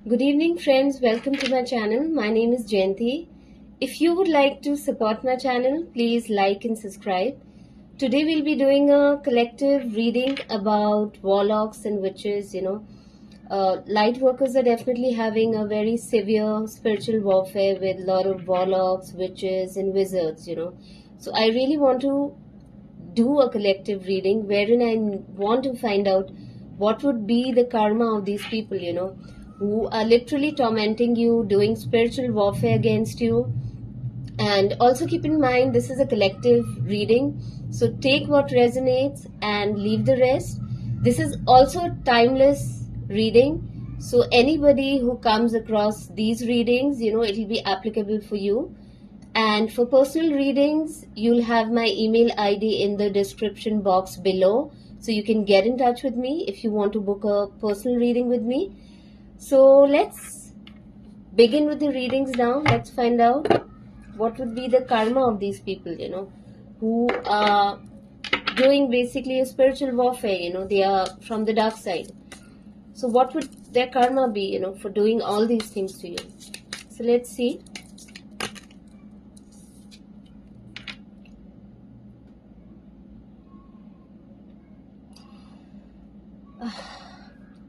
Good evening, friends. Welcome to my channel. My name is Jayanti. If you would like to support my channel, please like and subscribe. Today we'll be doing a collective reading about warlocks and witches. Light workers are definitely having a very severe spiritual warfare with a lot of warlocks, witches, and wizards. So I really want to do a collective reading wherein I want to find out what would be the karma of these people, who are literally tormenting you, doing spiritual warfare against you. And also keep in mind, this is a collective reading, so take what resonates and leave the rest. This is also a timeless reading, so anybody who comes across these readings, it'll be applicable for you. And for personal readings, you'll have my email ID in the description box below. So you can get in touch with me if you want to book a personal reading with me. So let's begin with the readings now. Let's find out what would be the karma of these people, who are doing basically a spiritual warfare, they are from the dark side. So what would their karma be, for doing all these things to you? So let's see.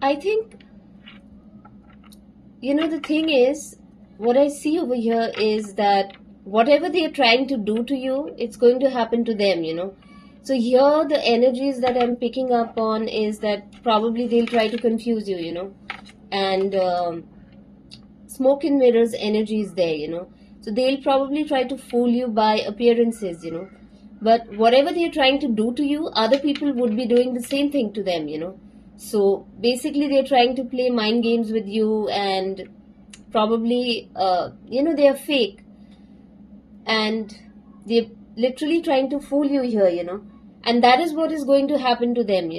I think, the thing is, what I see over here is that whatever they are trying to do to you, it's going to happen to them, So here, the energies that I'm picking up on is that probably they'll try to confuse you, and smoke and mirrors energy is there, So they'll probably try to fool you by appearances, But whatever they're trying to do to you, other people would be doing the same thing to them, So basically, they're trying to play mind games with you, and probably, they are fake, and they're literally trying to fool you here, and that is what is going to happen to them,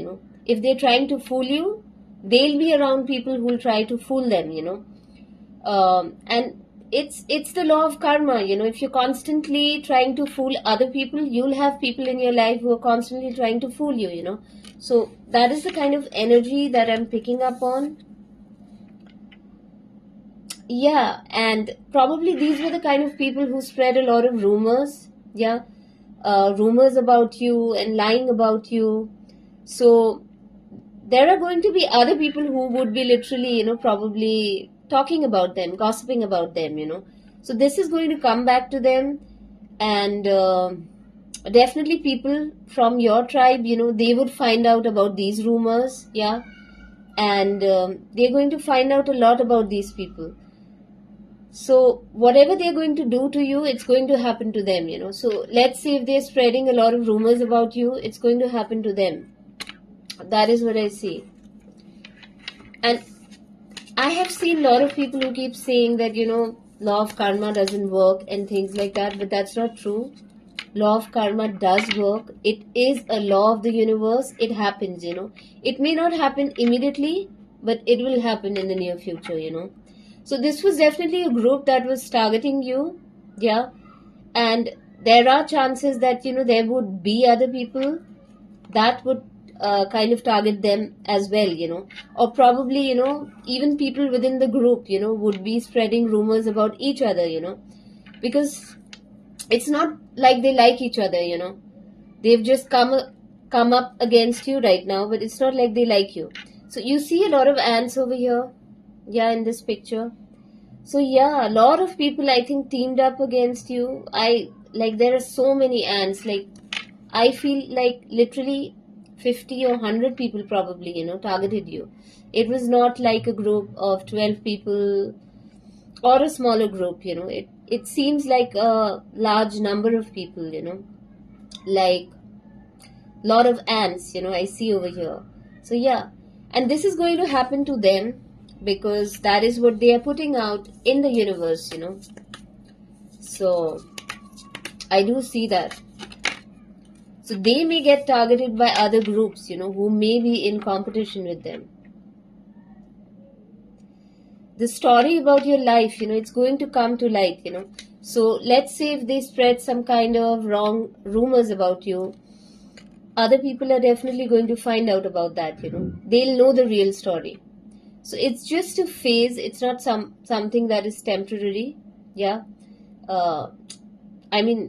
If they're trying to fool you, they'll be around people who will try to fool them, and it's the law of karma, If you're constantly trying to fool other people, you'll have people in your life who are constantly trying to fool you, So that is the kind of energy that I'm picking up on. Yeah, and probably these were the kind of people who spread a lot of rumors. Yeah, rumors about you and lying about you. So there are going to be other people who would be literally, probably talking about them, gossiping about them, So this is going to come back to them, and definitely people from your tribe, they would find out about these rumors. Yeah, and they're going to find out a lot about these people. So whatever they're going to do to you, it's going to happen to them, So let's say if they're spreading a lot of rumors about you, it's going to happen to them. That is what I see. And I have seen a lot of people who keep saying that, law of karma doesn't work and things like that, but that's not true. Law of karma does work. It is a law of the universe. It happens, It may not happen immediately, but it will happen in the near future, So this was definitely a group that was targeting you. Yeah. And there are chances that, there would be other people that would kind of target them as well, or probably, even people within the group, would be spreading rumors about each other, because it's not like they like each other, they've just come up against you right now, but it's not like they like you. So you see a lot of ants over here, yeah, in this picture. So yeah, a lot of people, I think, teamed up against you. There are so many ants, I feel like literally 50 or 100 people probably, targeted you. It was not like a group of 12 people or a smaller group, It seems like a large number of people, Like lot of ants, I see over here. So yeah, and this is going to happen to them because that is what they are putting out in the universe, So I do see that. So they may get targeted by other groups, who may be in competition with them. The story about your life, it's going to come to light, So let's say if they spread some kind of wrong rumors about you, other people are definitely going to find out about that, They'll know the real story. So it's just a phase. It's not something that is temporary. Yeah. Uh,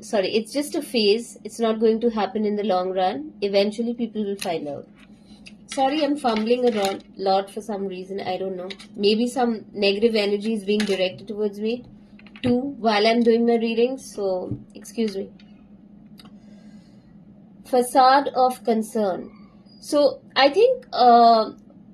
sorry, it's just a phase. It's not going to happen in the long run. Eventually, people will find out. Sorry, I'm fumbling a lot for some reason. I don't know. Maybe some negative energy is being directed towards me too while I'm doing my readings. So, excuse me. Facade of concern. So, I think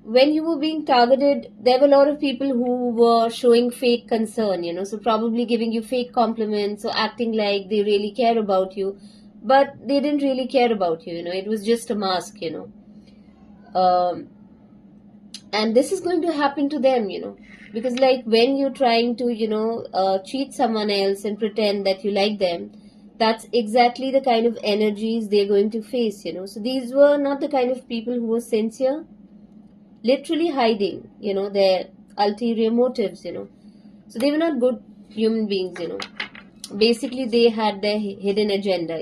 when you were being targeted, there were a lot of people who were showing fake concern, so probably giving you fake compliments or acting like they really care about you, but they didn't really care about you, it was just a mask, Um, and this is going to happen to them, because like when you're trying to, cheat someone else and pretend that you like them, that's exactly the kind of energies they're going to face, So these were not the kind of people who were sincere, literally hiding, their ulterior motives, So they were not good human beings, Basically, they had their hidden agenda,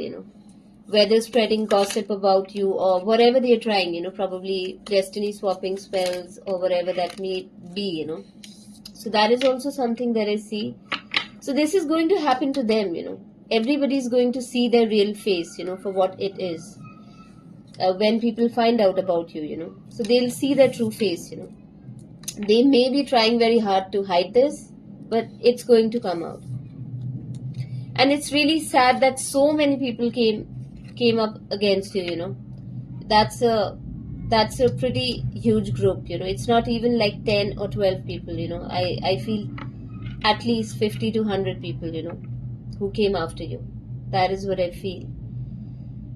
Whether spreading gossip about you or whatever they're trying, probably destiny swapping spells or whatever that may be, So that is also something that I see. So this is going to happen to them, Everybody is going to see their real face, for what it is. When people find out about you, So they'll see their true face, They may be trying very hard to hide this, but it's going to come out. And it's really sad that so many people came up against you, That's a pretty huge group, It's not even like 10 or 12 people, I feel at least 50 to 100 people, who came after you. That is what I feel.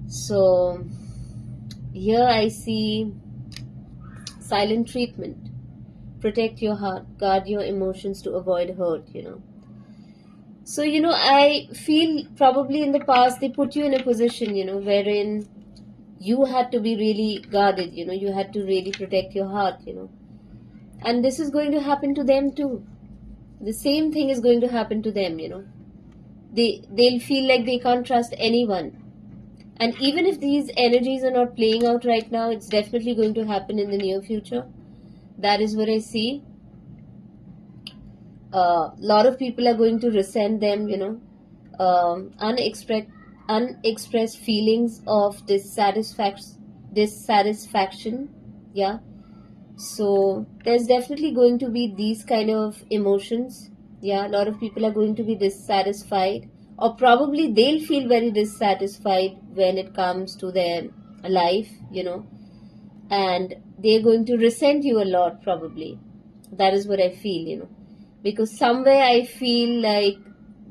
So here I see silent treatment. Protect your heart, guard your emotions to avoid hurt, So, I feel probably in the past they put you in a position, wherein you had to be really guarded, you had to really protect your heart, And this is going to happen to them too. The same thing is going to happen to them, They'll feel like they can't trust anyone. And even if these energies are not playing out right now, it's definitely going to happen in the near future. That is what I see. A lot of people are going to resent them, unexpressed feelings of dissatisfaction. Yeah. So there's definitely going to be these kind of emotions. Yeah, a lot of people are going to be dissatisfied, or probably they'll feel very dissatisfied when it comes to their life, and they're going to resent you a lot, probably. That is what I feel, because somewhere I feel like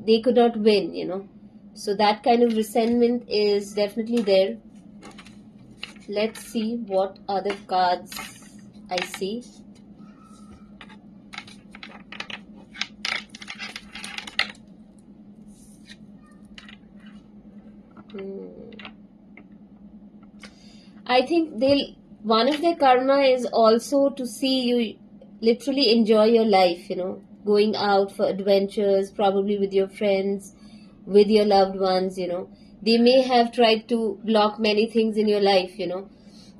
they could not win, So that kind of resentment is definitely there. Let's see what other cards I see. I think one of their karma is also to see you literally enjoy your life, going out for adventures, probably with your friends, with your loved ones, They may have tried to block many things in your life,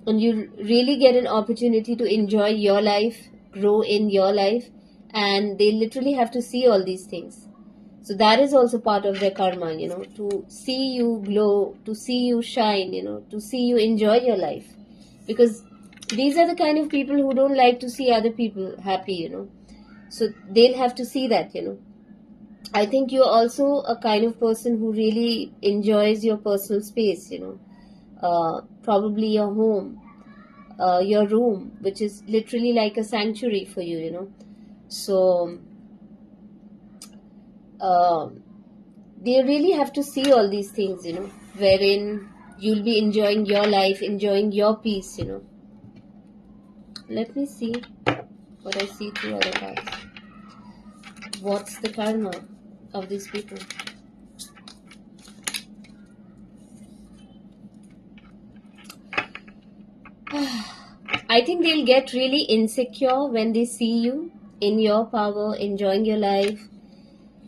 and you really get an opportunity to enjoy your life, grow in your life, and they literally have to see all these things. So that is also part of their karma, to see you glow, to see you shine, to see you enjoy your life. Because these are the kind of people who don't like to see other people happy, So they'll have to see that, I think you're also a kind of person who really enjoys your personal space, probably your home, your room, which is literally like a sanctuary for you, So they really have to see all these things, wherein you'll be enjoying your life, enjoying your peace, Let me see what I see through other cards. What's the karma of these people? I think they'll get really insecure when they see you in your power, enjoying your life,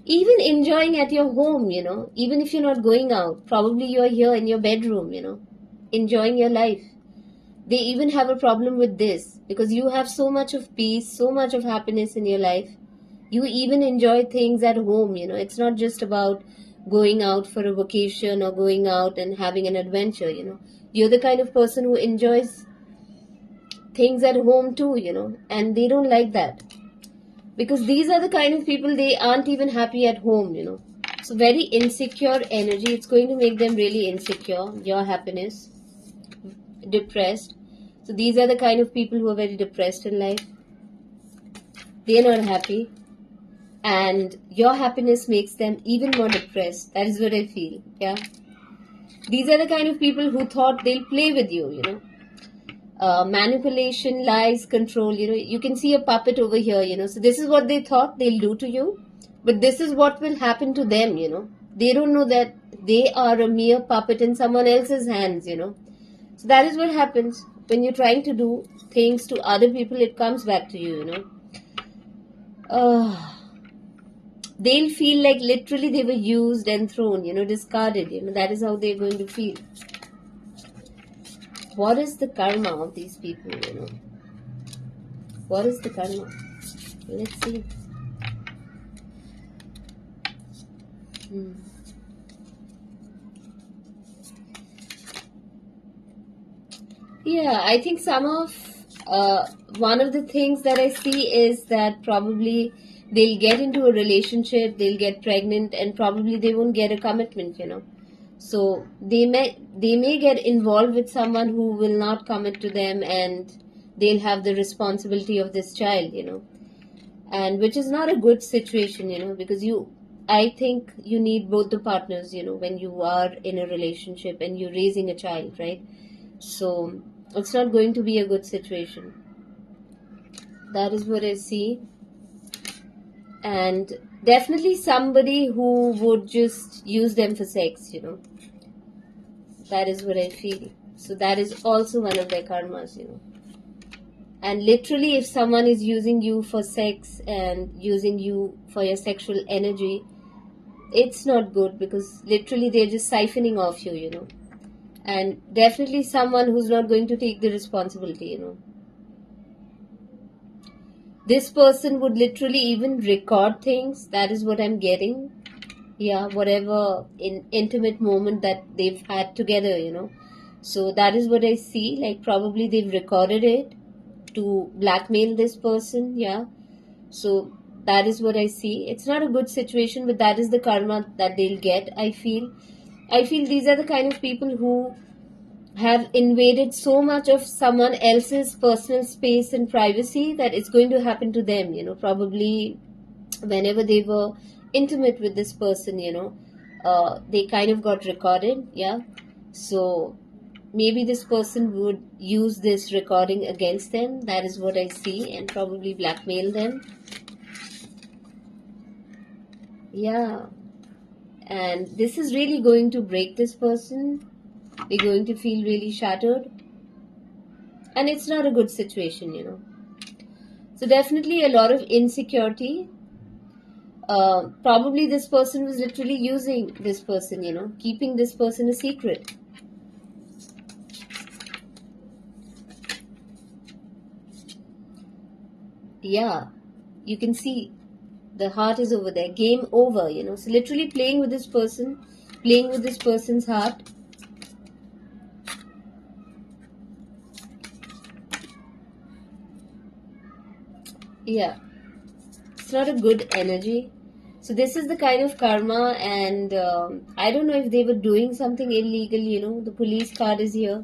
even enjoying at your home, even if you're not going out. Probably you're here in your bedroom, enjoying your life. They even have a problem with this because you have so much of peace, so much of happiness in your life. You even enjoy things at home, it's not just about going out for a vacation or going out and having an adventure. You're the kind of person who enjoys things at home too, and they don't like that because these are the kind of people, they aren't even happy at home. So very insecure energy, it's going to make them really insecure, your happiness, depressed. So these are the kind of people who are very depressed in life. They're not happy, and your happiness makes them even more depressed. That is what I feel. Yeah, these are the kind of people who thought they'll play with you. Manipulation, lies, control. You can see a puppet over here. So this is what they thought they'll do to you, but this is what will happen to them. They don't know that they are a mere puppet in someone else's hands. So that is what happens when you're trying to do things to other people. It comes back to you. They'll feel like literally they were used and thrown, discarded. That is how they're going to feel. What is the karma of these people? What is the karma? Let's see. Yeah, I think one of the things that I see is that probably they'll get into a relationship, they'll get pregnant, and probably they won't get a commitment. So they may get involved with someone who will not commit to them, and they'll have the responsibility of this child. And which is not a good situation, because I think you need both the partners, when you are in a relationship and you're raising a child, right? So it's not going to be a good situation. That is what I see. And definitely somebody who would just use them for sex. That is what I feel. So that is also one of their karmas. And literally, if someone is using you for sex and using you for your sexual energy, it's not good, because literally they're just siphoning off you. And definitely someone who's not going to take the responsibility. This person would literally even record things. That is what I'm getting. Yeah, whatever intimate moment that they've had together. So that is what I see. Like probably they've recorded it to blackmail this person. Yeah. So that is what I see. It's not a good situation, but that is the karma that they'll get, I feel. These are the kind of people who have invaded so much of someone else's personal space and privacy that it's going to happen to them. Probably whenever they were intimate with this person, they kind of got recorded. Yeah. So maybe this person would use this recording against them. That is what I see, and probably blackmail them. Yeah. And this is really going to break this person. They're going to feel really shattered. And it's not a good situation. So definitely a lot of insecurity. Probably this person was literally using this person, keeping this person a secret. Yeah, you can see the heart is over there. Game over, So literally playing with this person, playing with this person's heart. Yeah, it's not a good energy. So this is the kind of karma, and I don't know if they were doing something illegal. The police card is here.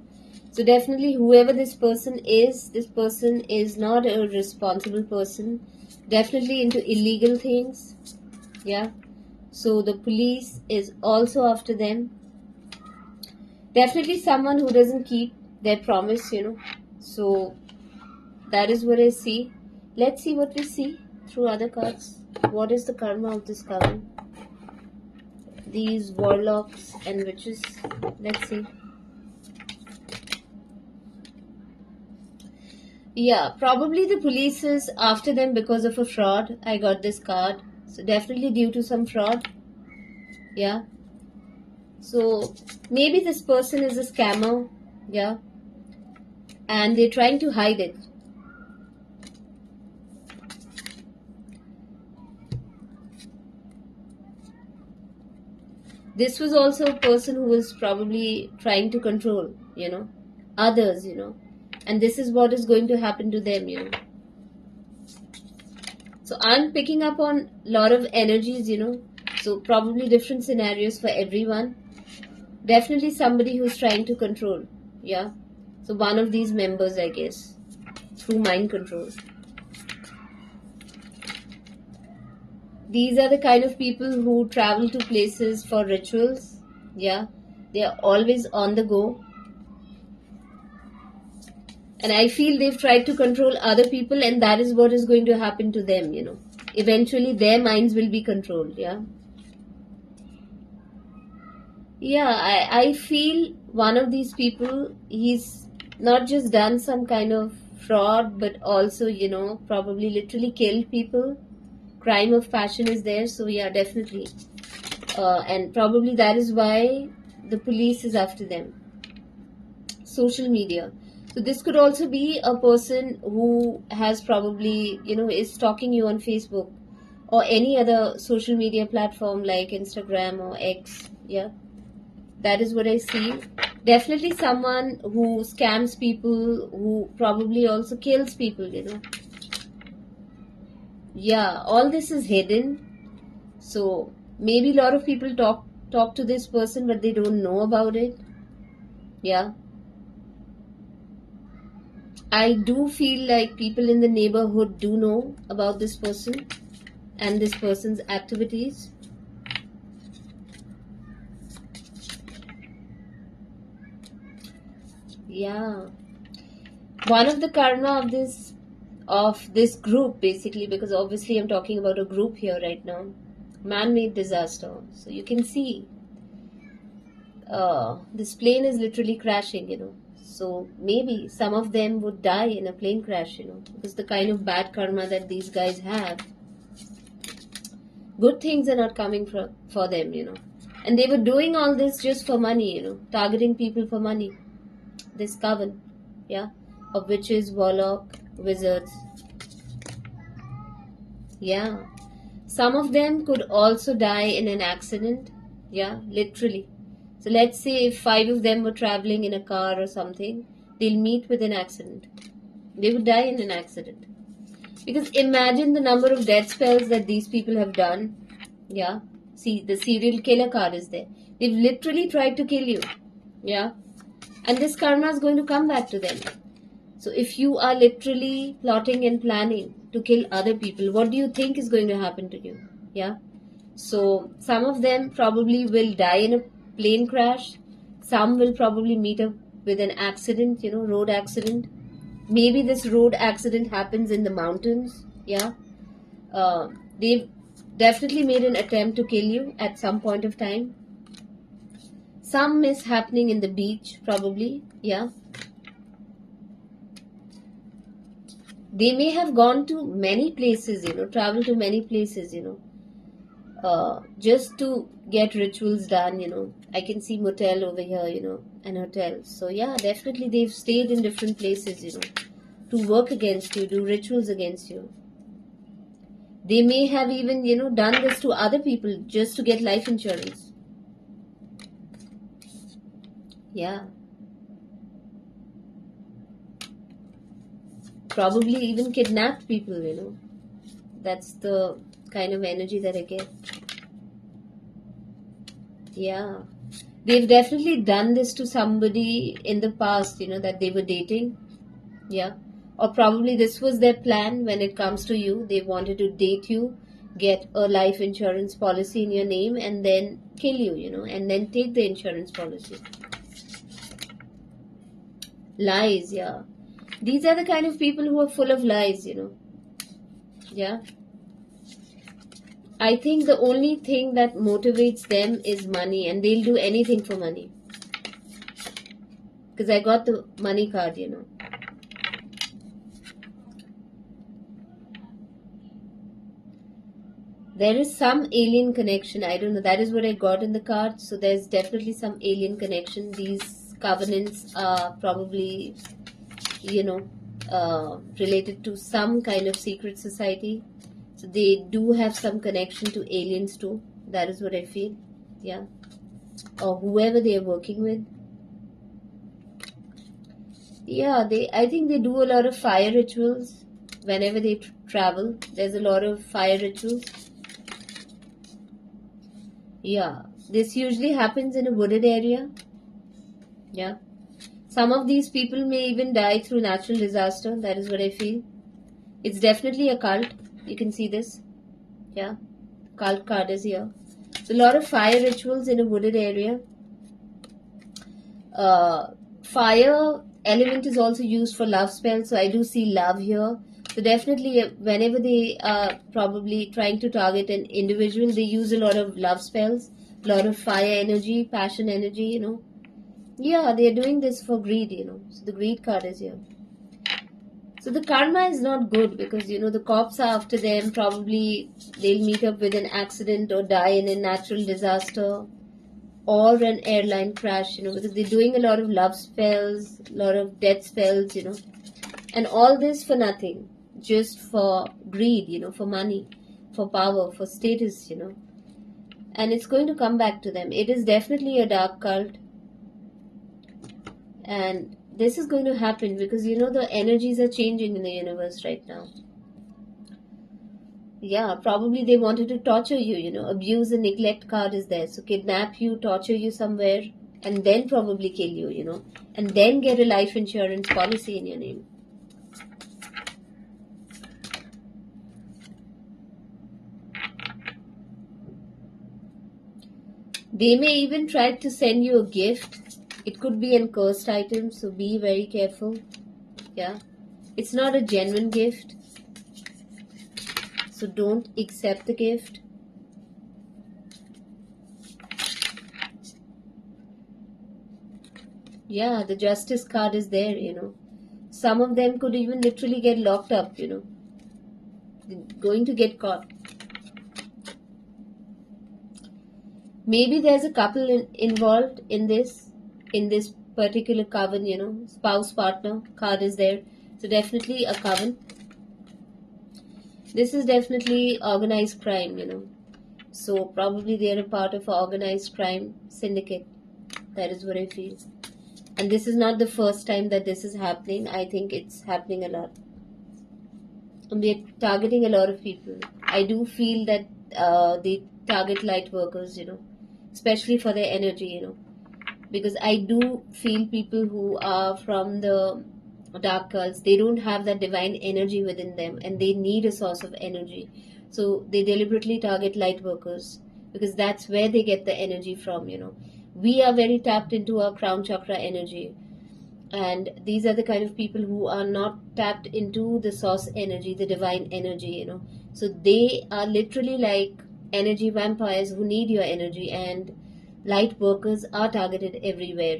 So definitely whoever this person is not a responsible person. Definitely into illegal things. Yeah. So the police is also after them. Definitely someone who doesn't keep their promise. So that is what I see. Let's see what we see through other cards. What is the karma of this card? These warlocks and witches. Let's see. Yeah, probably the police is after them because of a fraud. I got this card. So definitely due to some fraud. Yeah. So maybe this person is a scammer. Yeah. and they're trying to hide it. This was also a person who was probably trying to control, others, and this is what is going to happen to them. So I'm picking up on a lot of energies, so probably different scenarios for everyone. Definitely somebody who's trying to control, yeah. So one of these members, I guess, through mind control. These are the kind of people who travel to places for rituals, yeah. They are always on the go. And I feel they've tried to control other people, and that is what is going to happen to them, Eventually their minds will be controlled, yeah. Yeah, I feel one of these people, he's not just done some kind of fraud, but also, probably literally killed people. Crime of passion is there, so yeah, definitely. And probably that is why the police is after them. Social media. So this could also be a person who has probably, is stalking you on Facebook or any other social media platform like Instagram or X, yeah. That is what I see. Definitely someone who scams people, who probably also kills people, Yeah, all this is hidden. So maybe a lot of people talk to this person, but they don't know about it. Yeah. I do feel like people in the neighborhood do know about this person and this person's activities. Yeah. One of the karma of this group, basically, because obviously I'm talking about a group here right now, man-made disaster. So you can see this plane is literally crashing. So maybe some of them would die in a plane crash, because the kind of bad karma that these guys have, good things are not coming for them, And they were doing all this just for money, targeting people for money. This coven, yeah, of witches, warlock, wizards. Yeah. Some of them could also die in an accident. Yeah, literally. So let's say if 5 of them were traveling in a car or something, they'll meet with an accident. They would die in an accident. Because imagine the number of death spells that these people have done. Yeah. See, the serial killer card is there. They've literally tried to kill you. Yeah. And this karma is going to come back to them. So if you are literally plotting and planning to kill other people, what do you think is going to happen to you? Yeah. So some of them probably will die in a plane crash. Some will probably meet up with an accident, road accident. Maybe this road accident happens in the mountains. Yeah. They've definitely made an attempt to kill you at some point of time. Some is happening in the beach, probably. Yeah. They may have gone to many places, traveled to many places, just to get rituals done. I can see motel over here, and hotels. So yeah, definitely they've stayed in different places, to work against you, do rituals against you. They may have even, done this to other people just to get life insurance. Yeah. Probably even kidnapped people, That's the kind of energy that I get. Yeah. They've definitely done this to somebody in the past, that they were dating. Yeah. Or probably this was their plan when it comes to you. They wanted to date you, get a life insurance policy in your name, and then kill you, and then take the insurance policy. Lies, yeah. These are the kind of people who are full of lies, Yeah. I think the only thing that motivates them is money, and they'll do anything for money. Because I got the money card, There is some alien connection. I don't know. That is what I got in the card. So there's definitely some alien connection. These covenants are probably you know, related to some kind of secret society. So they do have some connection to aliens too. That is what I feel. Yeah. Or whoever they are working with. Yeah, I think they do a lot of fire rituals whenever they travel. There's a lot of fire rituals. Yeah. This usually happens in a wooded area. Yeah. Some of these people may even die through natural disaster. That is what I feel. It's definitely a cult. You can see this. Yeah. Cult card is here. So a lot of fire rituals in a wooded area. Uh, Fire element is also used for love spells. So I do see love here. So definitely, whenever they are probably trying to target an individual, they use a lot of love spells, a lot of fire energy, passion energy. Yeah, they are doing this for greed. So the greed card is here. So the karma is not good because the cops are after them. Probably they'll meet up with an accident or die in a natural disaster or an airline crash, because they're doing a lot of love spells, a lot of death spells, and all this for nothing, just for greed, for money, for power, for status, and it's going to come back to them. It is definitely a dark cult, and this is going to happen because the energies are changing in the universe right now. Yeah, probably they wanted to torture you, abuse and neglect card is there. So kidnap you, torture you somewhere, and then probably kill you, and then get a life insurance policy in your name. They may even try to send you a gift. It could be an cursed item, so be very careful. Yeah. It's not a genuine gift, so don't accept the gift. Yeah, the justice card is there. Some of them could even literally get locked up. They're going to get caught. Maybe there's a couple involved in this particular coven. Spouse partner card is there. So definitely a coven. This is definitely organized crime. So probably they're a part of an organized crime syndicate. That is what I feel. And this is not the first time that this is happening. I think it's happening a lot. And they're targeting a lot of people. I do feel that they target light workers, especially for their energy, because I do feel people who are from the dark cults, they don't have that divine energy within them and they need a source of energy. So they deliberately target light workers because that's where they get the energy from. We are very tapped into our crown chakra energy, and these are the kind of people who are not tapped into the source energy, the divine energy. So they are literally like energy vampires who need your energy, and light workers are targeted everywhere.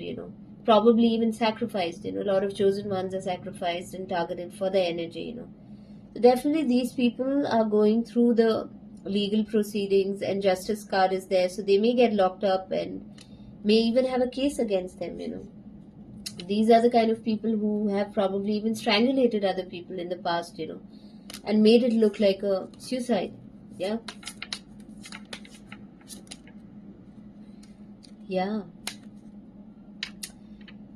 Probably even sacrificed. A lot of chosen ones are sacrificed and targeted for their energy. So definitely these people are going through the legal proceedings, and justice card is there, so they may get locked up and may even have a case against them. These are the kind of people who have probably even strangulated other people in the past, and made it look like a suicide. Yeah. Yeah.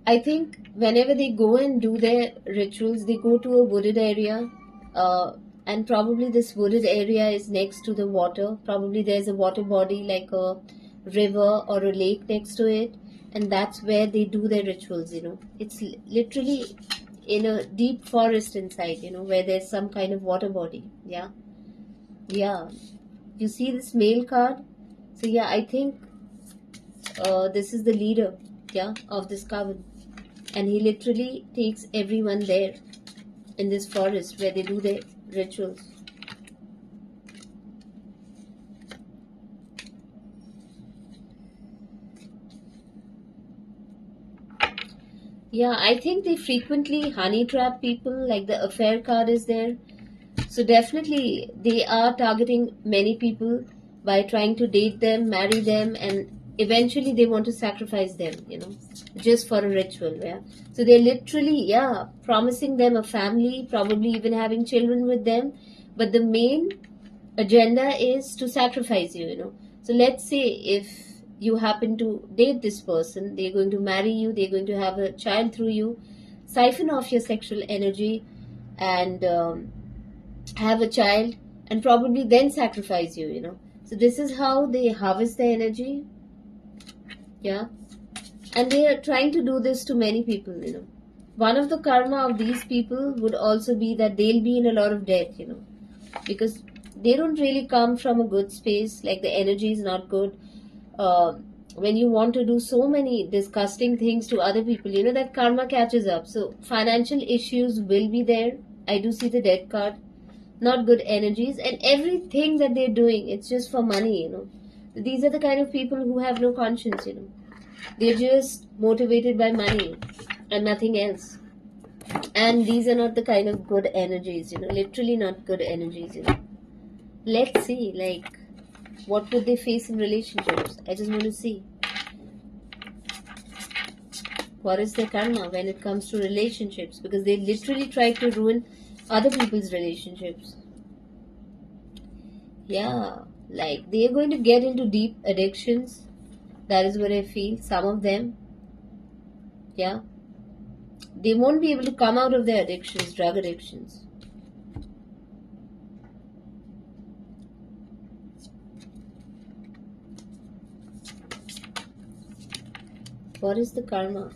I think whenever they go and do their rituals, they go to a wooded area, and probably this wooded area is next to the water. Probably there's a water body like a river or a lake next to it, and that's where they do their rituals. It's literally in a deep forest inside, where there's some kind of water body. Yeah. Yeah. You see this male card? So yeah, I think this is the leader, yeah, of this coven, and he literally takes everyone there in this forest where they do their rituals. Yeah, I think they frequently honey trap people, like the affair card is there. So definitely they are targeting many people by trying to date them, marry them, and eventually they want to sacrifice them, just for a ritual. Yeah. So they're literally, yeah, promising them a family, probably even having children with them. But the main agenda is to sacrifice you. So let's say if you happen to date this person, they're going to marry you, they're going to have a child through you, siphon off your sexual energy, and have a child, and probably then sacrifice you. So this is how they harvest the energy. Yeah. And they are trying to do this to many people. One of the karma of these people would also be that they'll be in a lot of debt. Because they don't really come from a good space, like the energy is not good. uh, when you want to do so many disgusting things to other people, that karma catches up. So financial issues will be there. I do see the death card. Not good energies, and everything that they're doing, it's just for money. These are the kind of people who have no conscience. They're just motivated by money and nothing else. And these are not the kind of good energies. Literally not good energies. Let's see, like, what would they face in relationships? I just want to see. What is their karma when it comes to relationships? Because they literally try to ruin other people's relationships. Yeah, like they are going to get into deep addictions. That is what I feel. Some of them, yeah, they won't be able to come out of their addictions, drug addictions. What is the karma?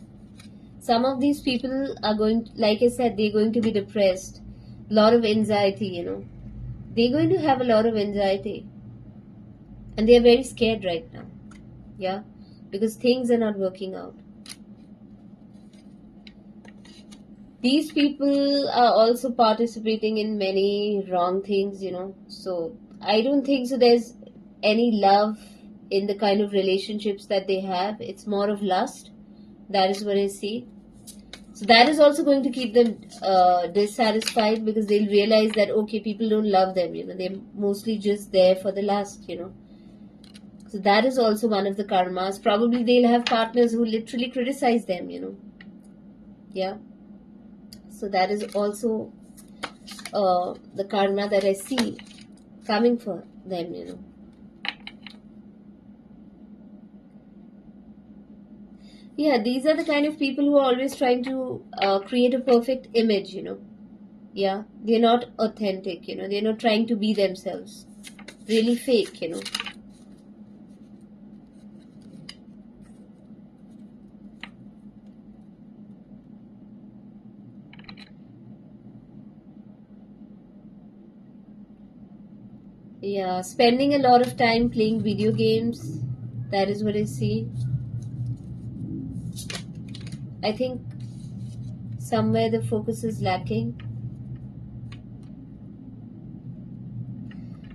Some of these people are going, like I said, they're going to be depressed. A lot of anxiety. They're going to have a lot of anxiety. And they're very scared right now. Yeah, because things are not working out. These people are also participating in many wrong things. So I don't think so there's any love in the kind of relationships that they have. It's more of lust. That is what I see. So that is also going to keep them dissatisfied, because they'll realize that, okay, people don't love them. They're mostly just there for the lust. So that is also one of the karmas. Probably they'll have partners who literally criticize them. Yeah. So that is also the karma that I see coming for them. Yeah, these are the kind of people who are always trying to create a perfect image. Yeah, they're not authentic. They're not trying to be themselves. Really fake. Yeah, spending a lot of time playing video games. That is what I see. I think somewhere the focus is lacking.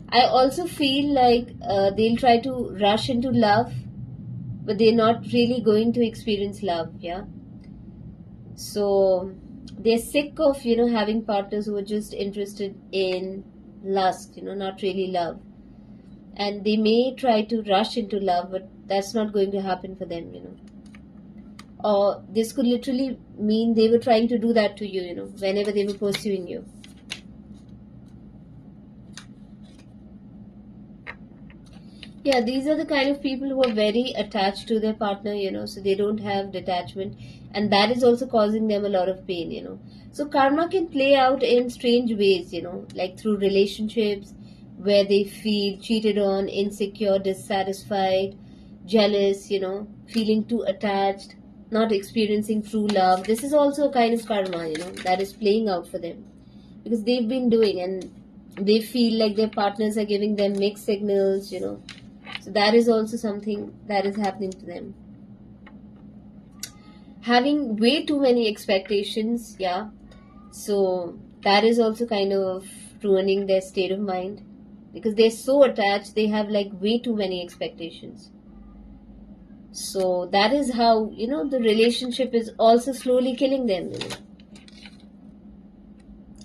I also feel like they'll try to rush into love, but they're not really going to experience love. Yeah. So they're sick of having partners who are just interested in lust, not really love. And they may try to rush into love, but that's not going to happen for them. Or this could literally mean they were trying to do that to you, whenever they were pursuing you. Yeah, these are the kind of people who are very attached to their partner, so they don't have detachment, and that is also causing them a lot of pain. So karma can play out in strange ways, like through relationships where they feel cheated on, insecure, dissatisfied, jealous, feeling too attached, not experiencing true love. This is also a kind of karma, that is playing out for them, because they've been doing, and they feel like their partners are giving them mixed signals. So that is also something that is happening to them. Having way too many expectations, yeah. So that is also kind of ruining their state of mind, because they're so attached, they have like way too many expectations. So that is how, the relationship is also slowly killing them.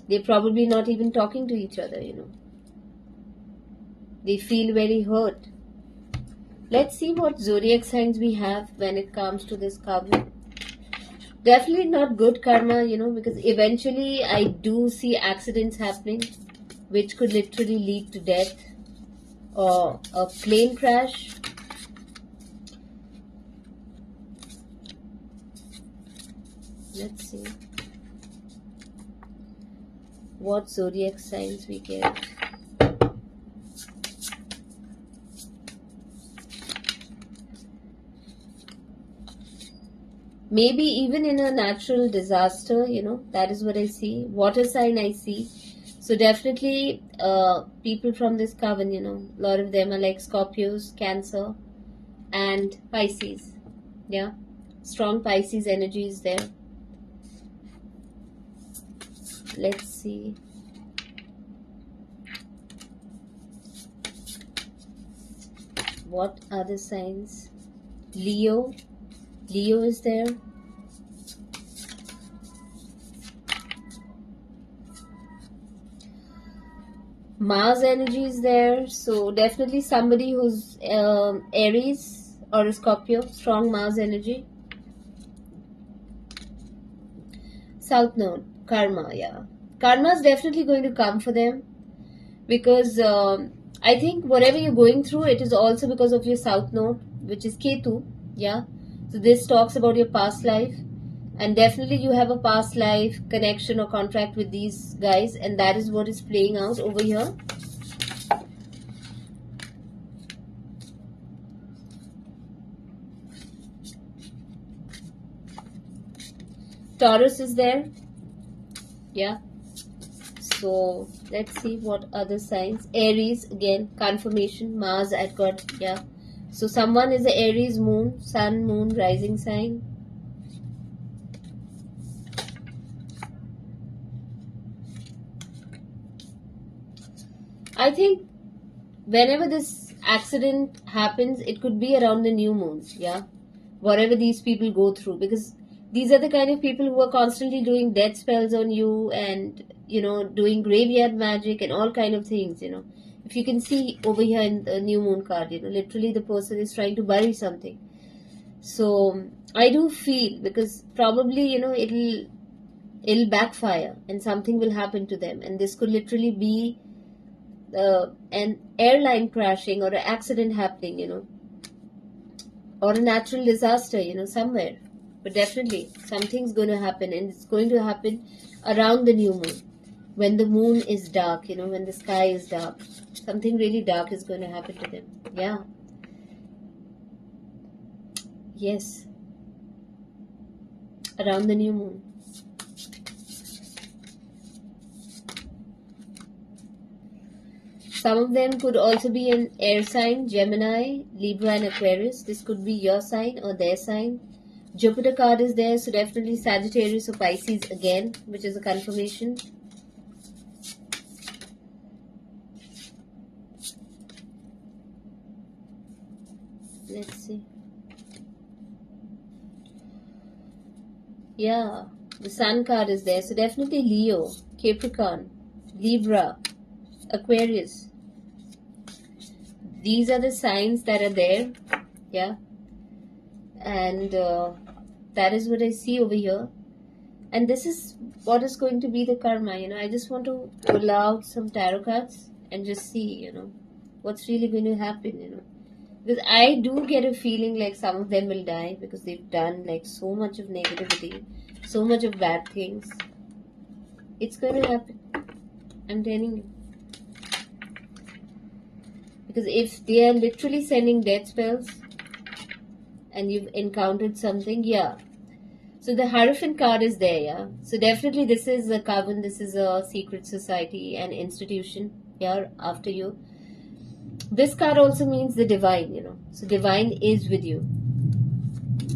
They're probably not even talking to each other. They feel very hurt. Let's see what zodiac signs we have when it comes to this karma. Definitely not good karma, because eventually I do see accidents happening, which could literally lead to death or a plane crash. Let's see what zodiac signs we get. Maybe even in a natural disaster, that is what I see. Water sign I see. So definitely people from this coven, a lot of them are like Scorpios, Cancer, and Pisces. Yeah. Strong Pisces energy is there. Let's see. What other signs? Leo. Leo is there. Mars energy is there. So definitely somebody who's Aries or a Scorpio. Strong Mars energy. South Node. Karma, yeah. Karma is definitely going to come for them. Because I think whatever you're going through, it is also because of your South Node, which is Ketu. Yeah. So this talks about your past life. And definitely you have a past life connection or contract with these guys. And that is what is playing out over here. Taurus is there. Yeah. So let's see what other signs. Aries, again, confirmation. Mars at God. Yeah. So someone is the Aries moon, sun, moon, rising sign. I think whenever this accident happens, it could be around the new moon. Yeah. Whatever these people go through. Because these are the kind of people who are constantly doing death spells on you and, doing graveyard magic and all kind of things, If you can see over here in the new moon card, literally the person is trying to bury something. So I do feel, because probably, it'll backfire and something will happen to them. And this could literally be an airline crashing or an accident happening, or a natural disaster, somewhere. But definitely something's going to happen, and it's going to happen around the new moon. When the moon is dark, when the sky is dark, something really dark is going to happen to them. Yeah. Yes. Around the new moon. Some of them could also be an air sign, Gemini, Libra and Aquarius. This could be your sign or their sign. Jupiter card is there, so definitely Sagittarius or Pisces again, which is a confirmation. Let's see. Yeah, the Sun card is there, so definitely Leo, Capricorn, Libra, Aquarius. These are the signs that are there. Yeah. And that is what I see over here. And this is what is going to be the karma. I just want to pull out some tarot cards and just see, what's really going to happen, Because I do get a feeling like some of them will die because they've done like so much of negativity, so much of bad things. It's going to happen. I'm telling you. Because if they are literally sending death spells and you've encountered something, yeah. So the Hierophant card is there, yeah. So definitely this is a coven, this is a secret society, an institution here after you. This card also means the divine, So divine is with you.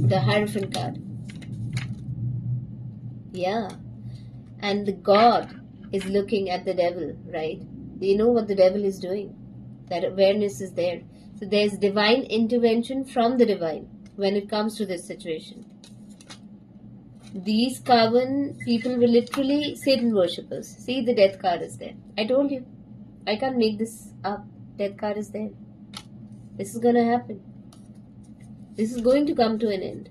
The Hierophant card. Yeah. And the God is looking at the devil, right? They know what the devil is doing. That awareness is there. So there's divine intervention from the divine when it comes to this situation. These coven people were literally Satan worshippers. See, the death card is there. I told you. I can't make this up. Death card is there. This is going to happen. This is going to come to an end.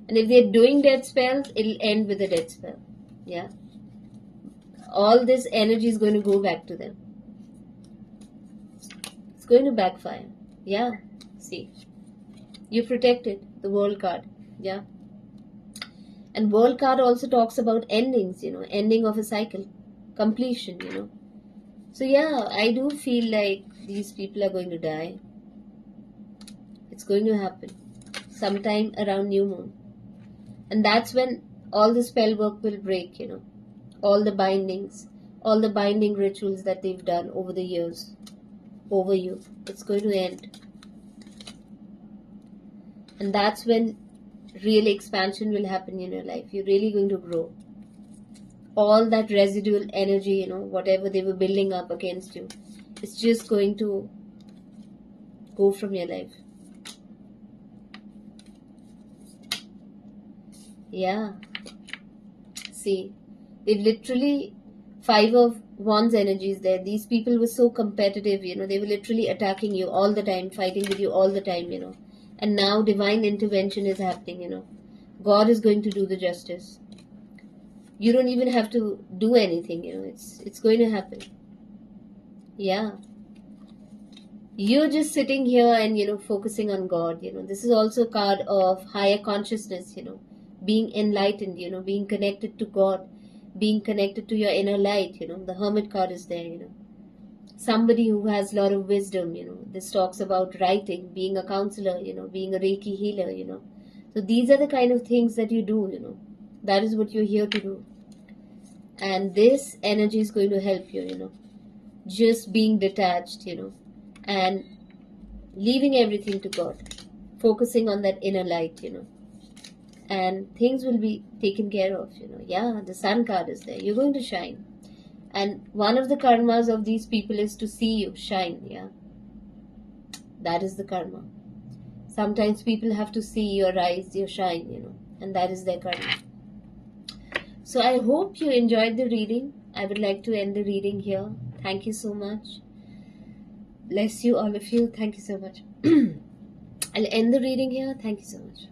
And if they're doing death spells, it'll end with a death spell. Yeah. All this energy is going to go back to them. It's going to backfire. Yeah. See. You're protected. The World card. Yeah. And World card also talks about endings, ending of a cycle. Completion, So yeah, I do feel like these people are going to die. It's going to happen. Sometime around new moon. And that's when all the spell work will break, all the bindings, all the binding rituals that they've done over the years, over you. It's going to end. And that's when real expansion will happen in your life. You're really going to grow. All that residual energy, whatever they were building up against you, it's just going to go from your life. Yeah. See, they literally, 5 of Wands energies there. These people were so competitive, they were literally attacking you all the time, fighting with you all the time, And now divine intervention is happening, God is going to do the justice. You don't even have to do anything, it's going to happen. Yeah. You're just sitting here and, focusing on God, This is also a card of higher consciousness, being enlightened, being connected to God, being connected to your inner light, The Hermit card is there, Somebody who has a lot of wisdom, This talks about writing, being a counselor, being a Reiki healer, So these are the kind of things that you do, That is what you're here to do. And this energy is going to help you, Just being detached, And leaving everything to God. Focusing on that inner light, And things will be taken care of, Yeah, the Sun card is there. You're going to shine. And one of the karmas of these people is to see you shine, yeah. That is the karma. Sometimes people have to see your rise, your shine, And that is their karma. So I hope you enjoyed the reading. I would like to end the reading here. Thank you so much. Bless you, all of you. Thank you so much. I'll end the reading here. Thank you so much.